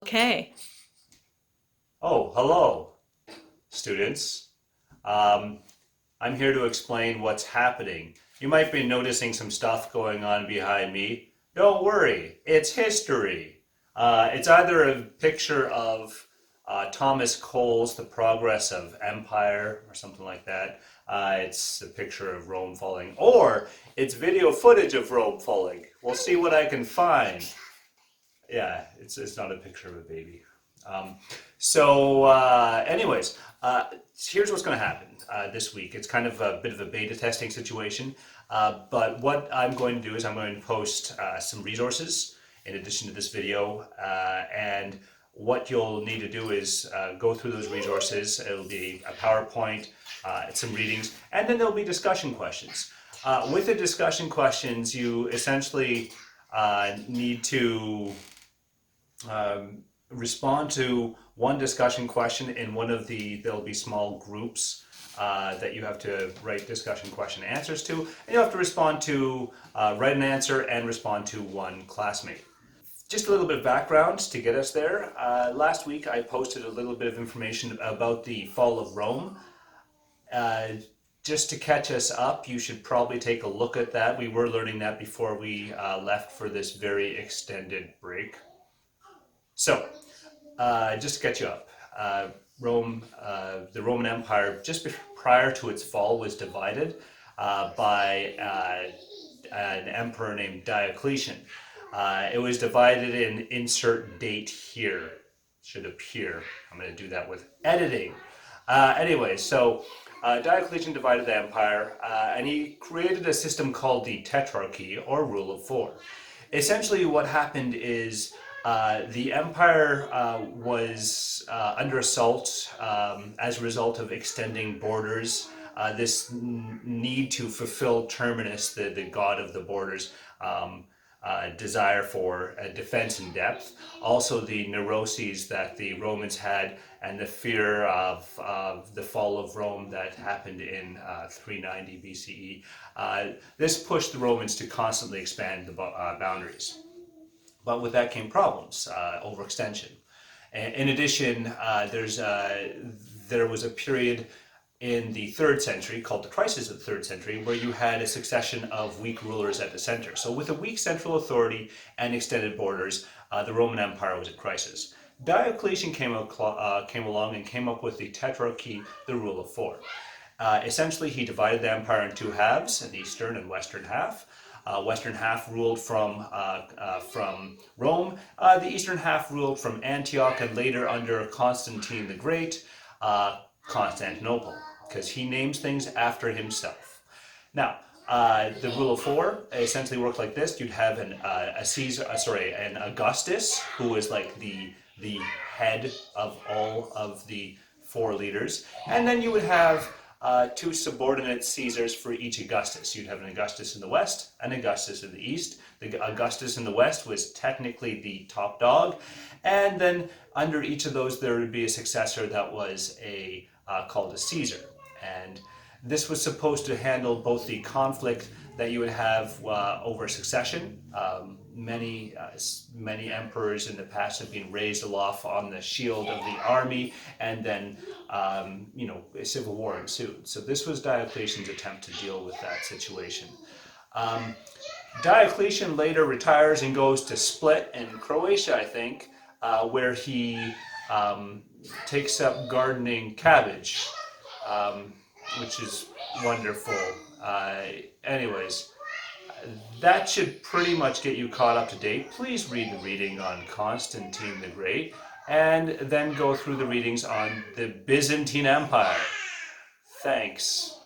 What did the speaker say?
Okay. Oh, hello, students. Um, I'm here to explain what's happening. You might be noticing some stuff going on behind me. Don't worry, it's history. It's either a picture of Thomas Cole's The Progress of Empire or something like that. It's a picture of Rome falling, or it's video footage of Rome falling. We'll see what I can find. Yeah, it's not a picture of a baby. Um, anyways, here's what's going to happen this week. It's kind of a bit of a beta testing situation, but what I'm going to do is I'm going to post some resources in addition to this video, and what you'll need to do is go through those resources. It'll be a PowerPoint, some readings, and then there'll be discussion questions. With the discussion questions, you essentially need to respond to one discussion question in there'll be small groups that you have to write discussion question answers to, and you have to respond to, write an answer and respond to one classmate. Just a little bit of background to get us there. Last week I posted a little bit of information about the fall of Rome. Uh, just to catch us up, you should probably take a look at that. We were learning that before we left for this very extended break. So, just to catch you up, the Roman Empire, prior to its fall, was divided by an emperor named Diocletian. It was divided in insert date here. Should appear. I'm going to do that with editing. Diocletian divided the empire, and he created a system called the Tetrarchy, or rule of four. Essentially, what happened is the empire was under assault as a result of extending borders. This need to fulfill Terminus, the god of the borders, desire for defense in depth. Also, the neuroses that the Romans had and the fear of the fall of Rome that happened in 390 BCE. This pushed the Romans to constantly expand the boundaries. But with that came problems, overextension. In addition, there was a period in the third century called the crisis of the third century, where you had a succession of weak rulers at the center. So with a weak central authority and extended borders, the Roman Empire was at crisis. Diocletian came along and came up with the Tetrarchy, the rule of four. Essentially, he divided the empire in two halves, an eastern and western half. Western half ruled from Rome. The eastern half ruled from Antioch, and later under Constantine the Great, Constantinople, because he names things after himself. Now, the rule of four essentially worked like this: you'd have an Augustus, who was like the head of all of the four leaders, and then you would have two subordinate Caesars for each Augustus. You'd have an Augustus in the west, an Augustus in the east. The Augustus in the west was technically the top dog, and then under each of those there would be a successor that was called a Caesar. And this was supposed to handle both the conflict that you would have over succession. Many emperors in the past have been raised aloft on the shield of the army, and then a civil war ensued. So this was Diocletian's attempt to deal with that situation. Diocletian later retires and goes to Split in Croatia, I think, where he takes up gardening cabbage, which is wonderful. Anyways, that should pretty much get you caught up to date. Please read the reading on Constantine the Great, and then go through the readings on the Byzantine Empire. Thanks.